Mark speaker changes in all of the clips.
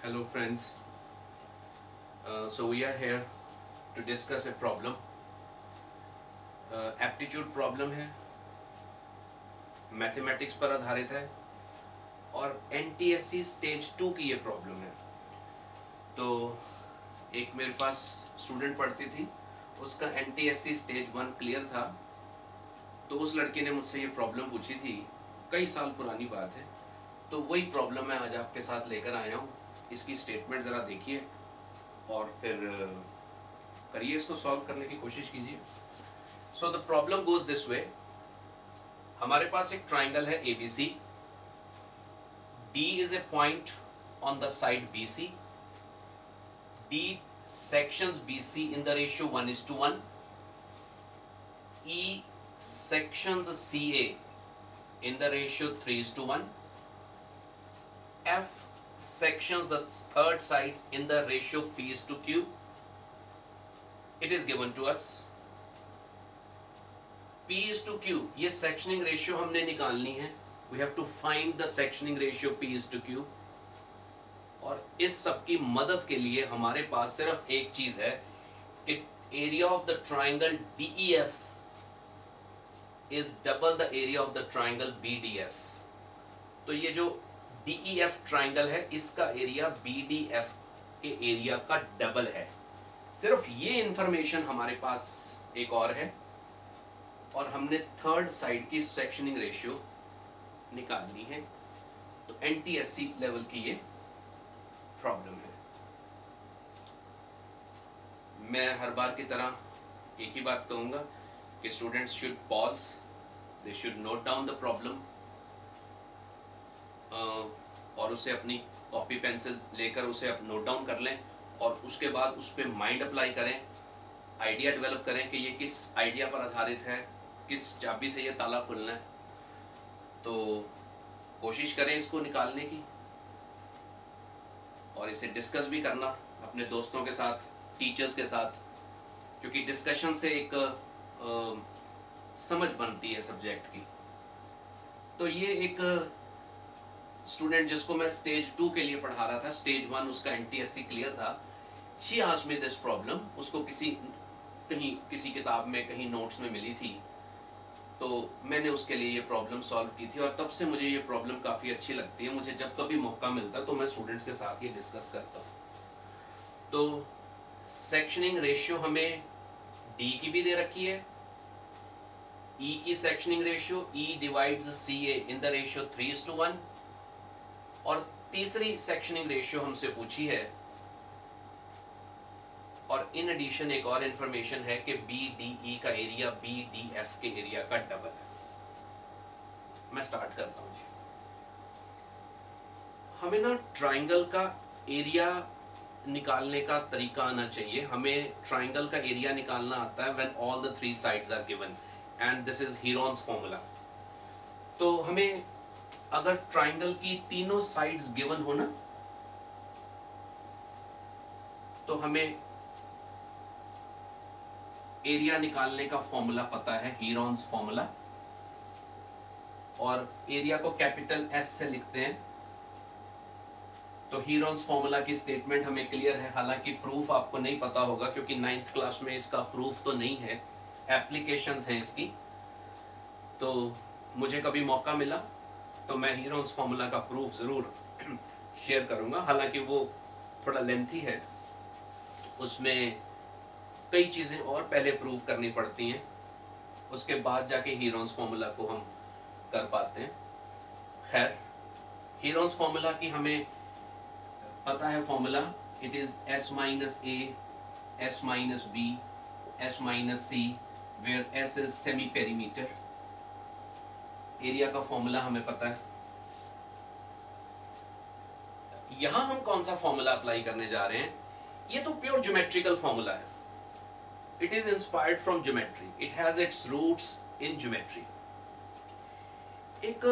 Speaker 1: Hello friends, so we are here to discuss a problem. Aptitude problem है, mathematics पर आधारित है और एनटीएससी स्टेज 2 की ये प्रॉब्लम है। तो एक मेरे पास स्टूडेंट पढ़ती थी, उसका एनटीएससी स्टेज 1 क्लियर था। तो उस लड़की ने मुझसे ये प्रॉब्लम पूछी थी, कई साल पुरानी बात है। तो वही प्रॉब्लम मैं आज आपके साथ लेकर आया हूँ। इसकी स्टेटमेंट ज़रा देखिए और फिर करिए, इसको सॉल्व करने की कोशिश कीजिए। So the problem goes this वे। हमारे पास एक ट्राइंगल है ABC. D is a point on the side BC. D sections BC in the ratio 1:1. E sections CA in the ratio 3:1. F sections the third side in the ratio P/Q. It is given to us. P/Q, ये sectioning ratio हमने निकालनी है. We have to find the sectioning ratio P/Q. और इस सब की मदद के लिए हमारे पास सिर्फ एक चीज है कि area of the triangle DEF is double the area of the triangle BDF. तो ये जो DEF ट्राइंगल है, इसका एरिया BDF के एरिया का डबल है। सिर्फ ये इंफॉर्मेशन हमारे पास एक और है, और हमने थर्ड साइड की सेक्शनिंग रेशियो निकालनी है। तो एनटीएससी लेवल की ये प्रॉब्लम है। मैं हर बार की तरह एक ही बात कहूंगा कि students should pause, they should note down the problem, और उसे अपनी कॉपी पेंसिल लेकर उसे अब नोट डाउन कर लें, और उसके बाद उस पर माइंड अप्लाई करें, आइडिया डेवलप करें कि ये किस आइडिया पर आधारित है, किस चाबी से ये ताला खुलना है। तो कोशिश करें इसको निकालने की, और इसे डिस्कस भी करना अपने दोस्तों के साथ, टीचर्स के साथ, क्योंकि डिस्कशन से एक समझ बनती है सब्जेक्ट की। तो ये एक स्टूडेंट जिसको मैं स्टेज 2 के लिए पढ़ा रहा था, स्टेज 1 उसका एनटीएससी क्लियर था, she asked me this problem. उसको किसी किताब में, कहीं नोट्स में मिली थी, तो मैंने उसके लिए ये प्रॉब्लम सॉल्व की थी, और तब से मुझे ये प्रॉब्लम काफ़ी अच्छी लगती है। मुझे जब कभी मौका मिलता है तो मैं स्टूडेंट्स के साथ ये डिस्कस करता हूँ। तो सेक्शनिंग रेशियो हमें डी की भी दे रखी है, ई की sectioning ratio, E divides CA in the ratio 3:1, और तीसरी सेक्शनिंग रेशियो हमसे पूछी है, और इन एडिशन एक और इंफॉर्मेशन है कि BDE का एरिया BDF के एरिया का डबल है। मैं स्टार्ट करता हूं जी। हमें ना ट्राइंगल का एरिया निकालने का तरीका आना चाहिए। हमें ट्राइंगल का एरिया निकालना आता है when all the 3 sides are given, and this is Heron's formula. तो हमें अगर ट्राइंगल की तीनों साइड्स गिवन हो ना, तो हमें एरिया निकालने का फॉर्मूला पता है, हीरोन्स फॉर्मूला, और एरिया को कैपिटल S से लिखते हैं। तो हीरोन्स फॉर्मूला की स्टेटमेंट हमें क्लियर है। हालांकि प्रूफ आपको नहीं पता होगा, क्योंकि 9th क्लास में इसका प्रूफ तो नहीं है, एप्लीकेशंस हैं इसकी। तो मुझे कभी मौका मिला तो मैं हीरोन्स फॉर्मूला का प्रूफ ज़रूर शेयर करूंगा। हालांकि वो थोड़ा लेंथी है, उसमें कई चीज़ें और पहले प्रूव करनी पड़ती हैं, उसके बाद जाके हीरोन्स फॉर्मूला को हम कर पाते हैं। खैर, हीरोन्स फॉर्मूला की हमें पता है formula, it is S - A, S - B, S - C, where S is semi perimeter. Area का फॉर्मूला हमें पता है। यहां हम कौन सा फॉर्मूला अप्लाई करने जा रहे हैं? ये तो प्योर ज्योमेट्रिकल फॉर्मूला है। It is inspired from geometry. It has its roots in geometry. एक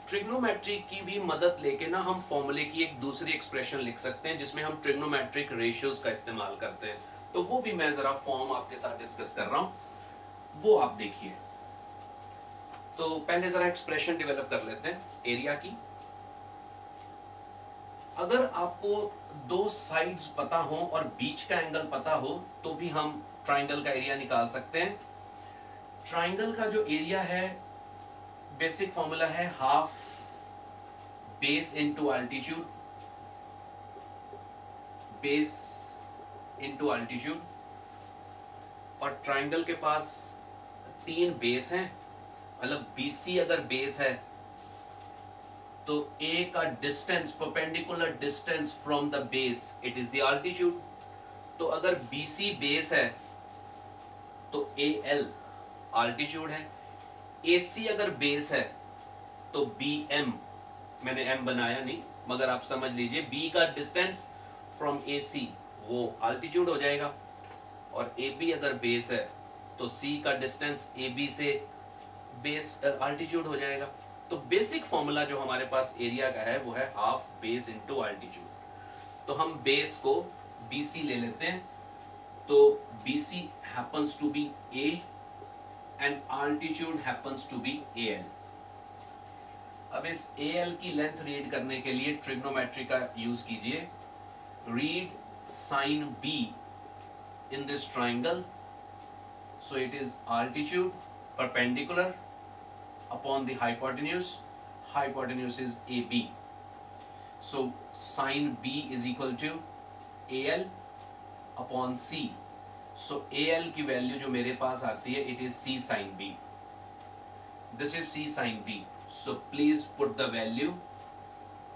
Speaker 1: ट्रिग्नोमेट्री की भी मदद लेके ना हम फॉर्मूले की एक दूसरी एक्सप्रेशन लिख सकते हैं, जिसमें हम ट्रिग्नोमेट्रिक रेशियोज का इस्तेमाल करते हैं। तो वो भी मैं जरा फॉर्म आपके साथ डिस्कस कर रहा हूं, वो आप देखिए। तो पहले जरा एक्सप्रेशन डेवलप कर लेते हैं एरिया की। अगर आपको दो साइड्स पता हो और बीच का एंगल पता हो तो भी हम ट्राइंगल का एरिया निकाल सकते हैं। ट्राइंगल का जो एरिया है, बेसिक फॉर्मूला है half base into altitude, base into altitude. और ट्राइंगल के पास 3 बेस हैं, मतलब BC अगर बेस है तो A का distance, perpendicular distance from the base, it is the altitude. तो अगर BC बेस है तो AL अल्टीट्यूड है। AC अगर बेस है तो BM, मैंने M बनाया नहीं मगर आप समझ लीजिए, B का डिस्टेंस फ्रॉम AC वो अल्टीट्यूड हो जाएगा। और AB अगर बेस है तो C का डिस्टेंस AB से बेस अल्टीट्यूड हो जाएगा। तो बेसिक फॉर्मूला जो हमारे पास एरिया का है वो है हाफ बेस इनटू अल्टीट्यूड। तो हम बेस को BC ले लेते हैं, तो BC happens to be A and altitude happens to be AL। अब इस AL की लेंथ रीड करने के लिए ट्रिग्नोमेट्री का यूज कीजिए। Read sine B in this triangle, so it is altitude perpendicular upon the hypotenuse, hypotenuse is AB, so sin B is equal to AL upon C, so AL की value जो मेरे पास आती है, it is C sin B, this is C sin B, so please put the value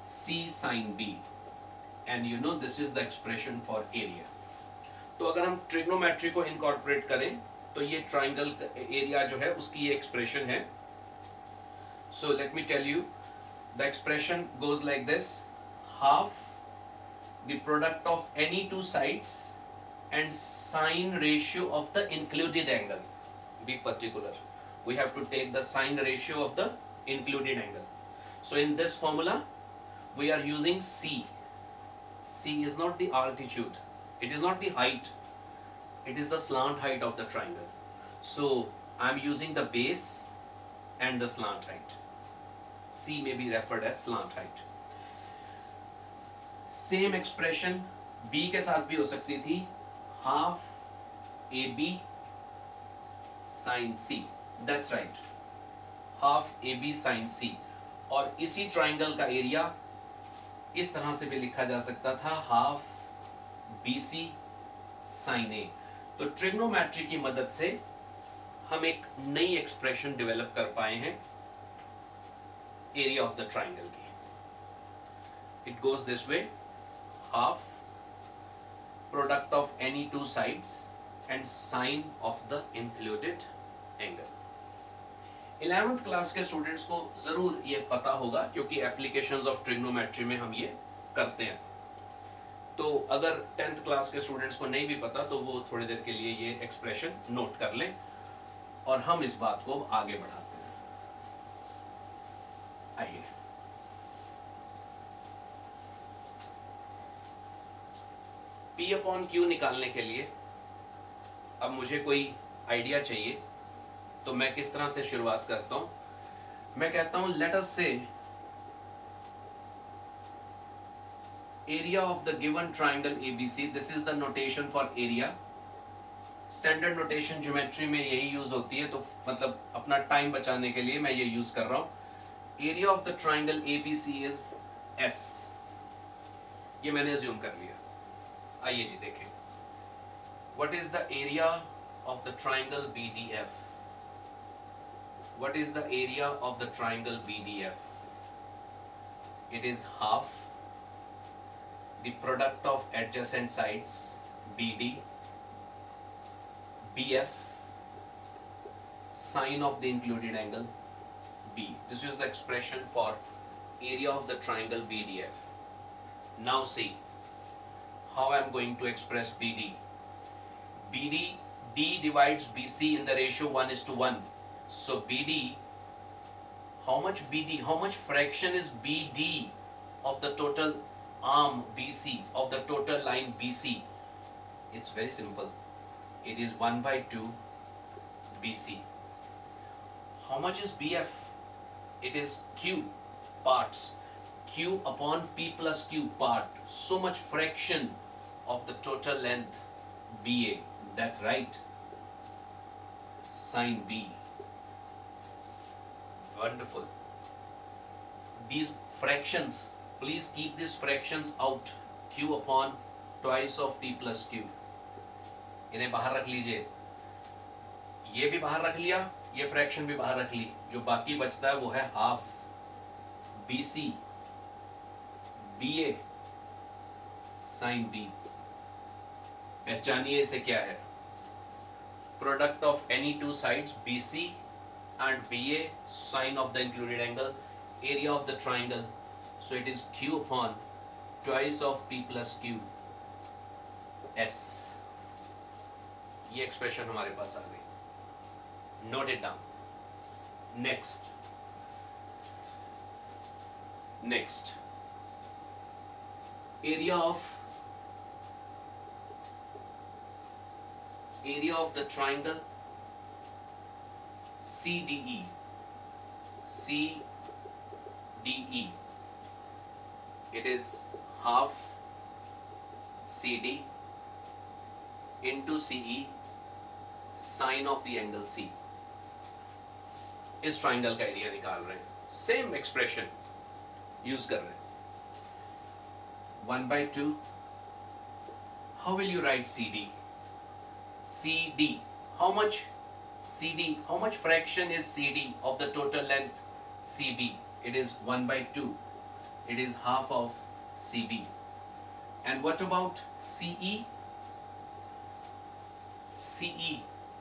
Speaker 1: C sin B and you know this is the expression for area। तो अगर हम trigonometry को incorporate करें तो ये ट्राइंगल एरिया जो है उसकी ये एक्सप्रेशन है। So let me tell you, the expression goes like this, half the product of any two sides and sine ratio of the included angle, be particular, we have to take the sine ratio of the included angle. So in this formula we are using C is not the altitude, it is not the height, it is the slant height of the triangle, so I am using the base and the slant height. C may be referred as slant height. Same expression B के साथ भी हो सकती थी, half AB sin C, that's right, half AB sin C। और इसी triangle का area इस तरह से भी लिखा जा सकता था, हाफ BC sin A। तो ट्रिग्नोमेट्री की मदद से हम एक नई एक्सप्रेशन डेवलप कर पाए हैं एरिया ऑफ द ट्राइंगल की। It goes this way, half product of any two sides and sine of the included angle. 11th class के स्टूडेंट्स को जरूर ये पता होगा क्योंकि एप्लीकेशंस ऑफ ट्रिग्नोमेट्री में हम ये करते हैं। तो अगर 10th क्लास के स्टूडेंट्स को नहीं भी पता तो वो थोड़ी देर के लिए ये एक्सप्रेशन नोट कर लें और हम इस बात को आगे बढ़ाते हैं। आइए, P अपॉन Q निकालने के लिए अब मुझे कोई आइडिया चाहिए, तो मैं किस तरह से शुरुआत करता हूं। मैं कहता हूं लेट अस से area of the given triangle ABC, this is the notation for area. Standard notation geometry में यही यूज होती है, तो मतलब अपना टाइम बचाने के लिए मैं ये यूज कर रहा हूं। Area of the triangle ABC is S, ये मैंने अज्यूम कर लिया। आइए जी देखें, what is the area of the triangle BDF? What is the area of the triangle BDF? It is half the product of adjacent sides BD, BF, sine of the included angle B. This is the expression for area of the triangle BDF. Now see how I am going to express BD. D divides BC in the ratio 1:1. So BD, how much BD, how much fraction is BD of the total arm BC, of the total line BC? It's very simple. It is 1/2 BC. How much is BF? It is Q parts. Q upon P plus Q part, so much fraction of the total length BA. That's right. Sine B. Wonderful. These fractions, please keep these fractions out. Q upon twice of P plus Q. इन्हें बाहर रख लीजिए. ये भी बाहर रख लिया, ये फ्रैक्शन भी बाहर रख ली. जो बाकी बचता है वो है half BC BA sine B. पहचानिए इसे क्या है. Product of any two sides BC and BA, sine of the included angle, area of the triangle. So it is Q upon twice of P plus Q S. ये expression हमारे पास आ गई. Note it down. Next area of the triangle CDE. It is half CD into CE sine of the angle C. इस triangle का area निकाल रहे हैं. Same expression use कर रहे हैं. 1/2. How will you write CD? CD. How much CD? How much fraction is CD of the total length CB? It is 1/2. It is half of CB. And what about CE? CE,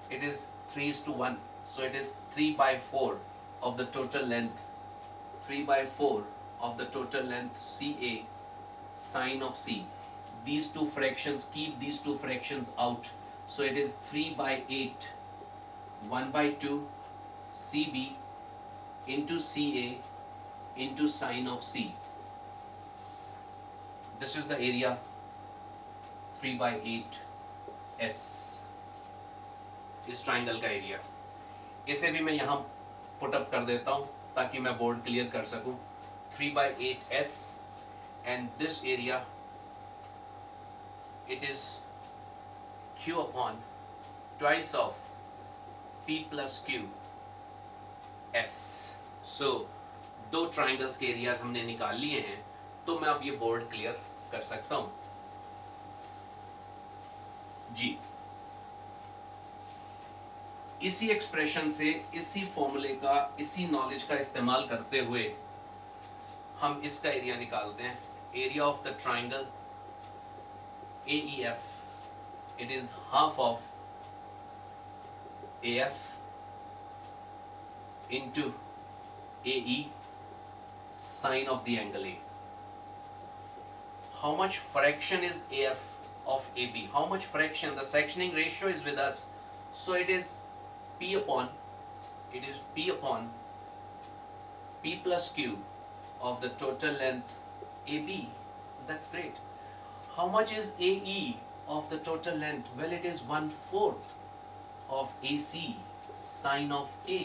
Speaker 1: it is 3:1. So it is 3/4 of the total length. 3/4 of the total length CA sine of C. These two fractions, keep these two fractions out. So it is 3/8. 1/2 CB into CA into sine of C. This is the area 3/8 S. इस triangle का area. इसे भी मैं यहाँ put up कर देता हूँ ताकि मैं बोर्ड क्लियर कर सकूँ. 3/8 S and this area it is Q upon twice of P plus Q S. So दो ट्राइंगल्स के एरियाज हमने निकाल लिए हैं, तो मैं अब ये बोर्ड क्लियर कर सकता हूं जी. इसी एक्सप्रेशन से, इसी फॉर्मूले का, इसी नॉलेज का इस्तेमाल करते हुए हम इसका एरिया निकालते हैं. Area of the triangle AEF, it is half of AF into AE sine of the angle A. How much fraction is AF of AB? How much fraction? The sectioning ratio is with us, so it is P upon P plus Q of the total length AB. That's great. How much is AE of the total length? Well, it is 1/4 of AC sine of A.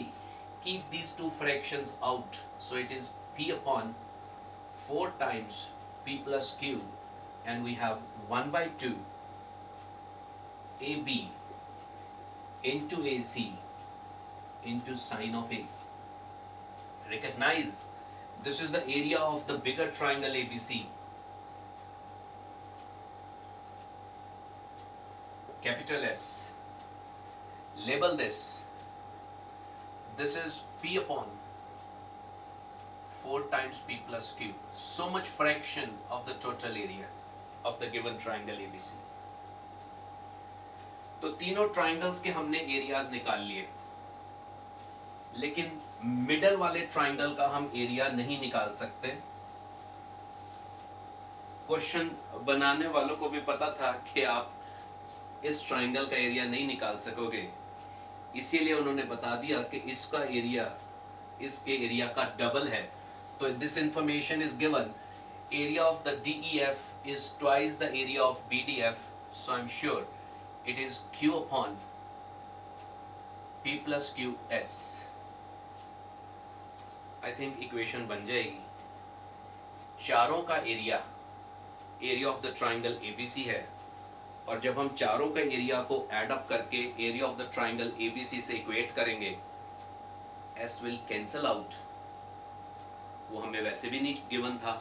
Speaker 1: Keep these two fractions out. So it is P upon 4 times P plus Q, and we have 1/2 AB into AC into sine of A. Recognize this is the area of the bigger triangle ABC. Capital S. Label this. This is P upon 4 times P plus Q. So much fraction of the total area of the given triangle ABC. तो तीनों triangles के हमने areas निकाल लिए, लेकिन middle वाले triangle का हम एरिया नहीं निकाल सकते. क्वेश्चन बनाने वालों को भी पता था कि आप इस ट्राइंगल का एरिया नहीं निकाल सकोगे, इसीलिए उन्होंने बता दिया कि इसका एरिया इसके एरिया का डबल है. तो this information is given. Area of the DEF is twice the area of BDF. So I am sure it is Q upon P plus Q S. I think equation बन जाएगी. चारों का area of the triangle ABC है, और जब हम चारों का एरिया को ऐड अप करके area of the triangle ABC से इक्वेट करेंगे, S विल कैंसल आउट। वो हमें वैसे भी नहीं गिवन था,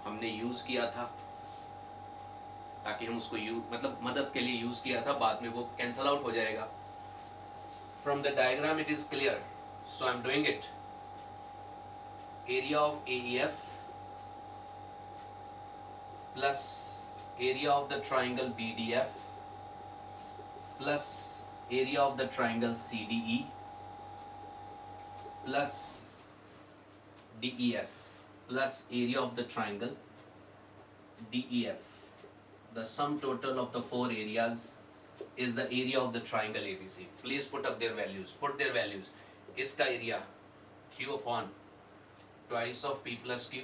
Speaker 1: हमने यूज किया था ताकि हम उसको मतलब मदद के लिए यूज किया था, बाद में वो कैंसल आउट हो जाएगा। From the diagram it is clear, so I am doing it. Area of AEF plus area of the triangle BDF plus area of the triangle CDE plus DEF plus area of the triangle DEF. The sum total of the four areas is the area of the triangle ABC. Please put up their values. Put their values. इसका area Q upon twice of P plus Q.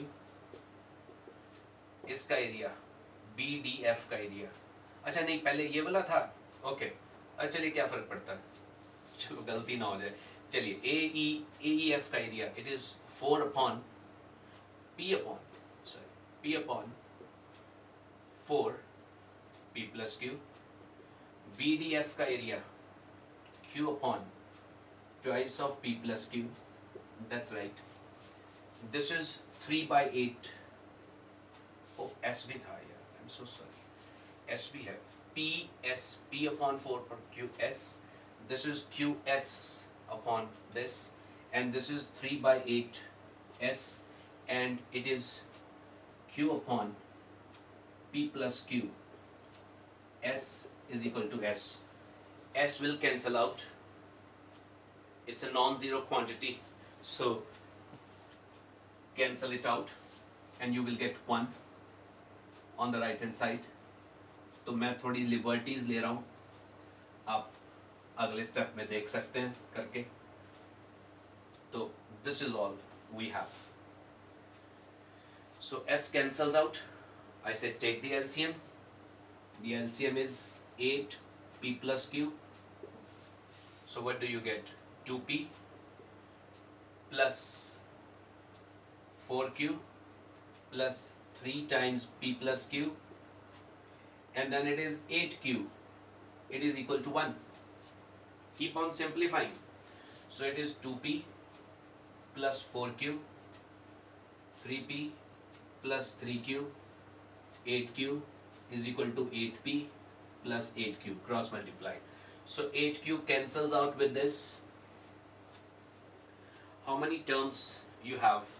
Speaker 1: इसका area BDF का area. अच्छा नहीं, पहले ये वाला था। Okay, अच्छा चलिए, क्या फर्क पड़ता है, चलो गलती ना हो जाए। चलिए AEF का area it is 4 upon P upon 4 P plus Q। BDF का area Q upon twice of P plus Q। That's right. This is 3/8। Oh, S भी था यार, I'm so sorry। S भी है, P upon 4 पर QS। This is QS upon this, and this is 3/8 S, and it is Q upon P plus Q। S is equal to S। S will cancel out, it's a non-zero quantity, so cancel it out and you will get 1 on the right hand side। तो मैं थोड़ी liberties ले रहा हूँ, आप अगले step में देख सकते हैं करके। तो this is all we have। So S cancels out, I said take the LCM। The LCM is 8 P plus Q, so what do you get? 2P plus 4Q plus 3 times P plus Q, and then it is 8Q, it is equal to 1। Keep on simplifying, so it is 2P plus 4Q, 3P plus 3Q, 8Q is equal to 8P plus 8Q, cross multiply। So 8Q cancels out with this। How many terms you have?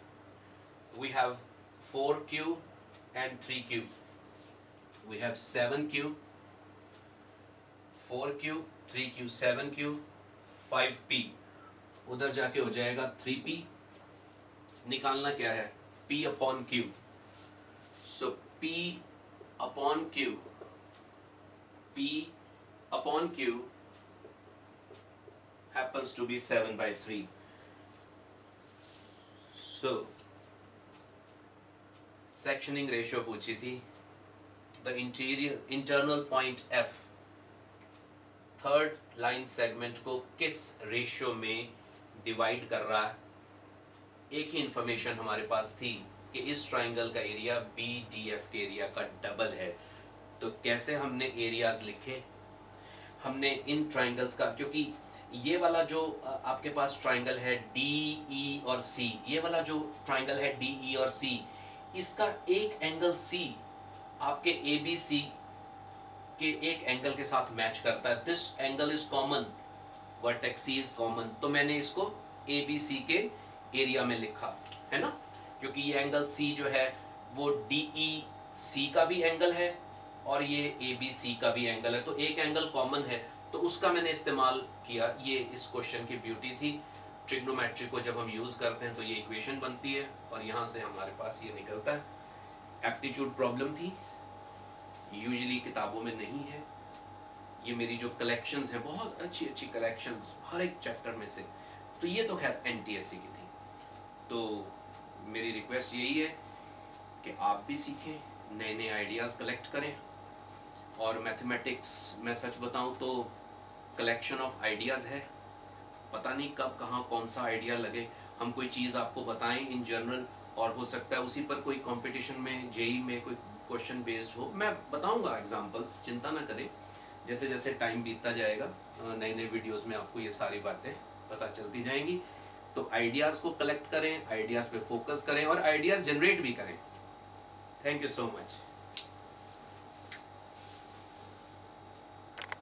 Speaker 1: We have 4Q and 3Q। We have 7Q, 4Q, 3Q, 7Q, 5P। उधर जाके हो जाएगा 3P। निकालना क्या है? P upon Q। So P upon Q, P upon Q happens to be 7/3। So sectioning ratio पूछी थी। The internal point F third line segment को किस रेशियो में डिवाइड कर रहा है। एक ही इंफॉर्मेशन हमारे पास थी कि इस ट्राइंगल का एरिया BDF के एरिया का डबल है। तो कैसे हमने एरियाज लिखे, हमने इन ट्राइंगल्स का, क्योंकि ये वाला जो आपके पास ट्राइंगल है DE और C, ये वाला जो ट्राइंगल है DE और C, इसका एक एंगल C आपके ABC के एक एंगल के साथ मैच करता है। This angle is common, vertex C is common, तो मैंने इसको ABC के एरिया में लिखा है ना, क्योंकि ये एंगल C जो है वो DEC का भी एंगल है और ये ABC का भी एंगल है, तो एक एंगल कॉमन है, तो उसका मैंने इस्तेमाल किया। ये इस क्वेश्चन की ब्यूटी थी। ट्रिग्नोमेट्री को जब हम यूज करते हैं तो ये इक्वेशन बनती है और यहाँ से हमारे पास ये निकलता है। एप्टीट्यूड प्रॉब्लम थी, यूजुअली किताबों में नहीं है। ये मेरी जो कलेक्शंस हैं, बहुत अच्छी अच्छी कलेक्शंस हर एक चैप्टर में से, तो ये तो खैर NTSC की थी। तो मेरी रिक्वेस्ट यही है कि आप भी सीखें, नए नए आइडियाज़ कलेक्ट करें। और मैथमेटिक्स मैं सच बताऊं तो कलेक्शन ऑफ आइडियाज़ है, पता नहीं कब कहाँ कौन सा आइडिया लगे। हम कोई चीज़ आपको बताएं इन जनरल और हो सकता है उसी पर कोई कंपटीशन में जेई में कोई क्वेश्चन बेस्ड हो। मैं बताऊंगा एग्जांपल्स, चिंता ना करें। जैसे जैसे टाइम बीतता जाएगा नए नए वीडियोस में आपको ये सारी बातें पता चलती जाएंगी। तो आइडियाज़ को कलेक्ट करें, आइडियाज़ पे फोकस करें और आइडियाज़ जनरेट भी करें। Thank you so much.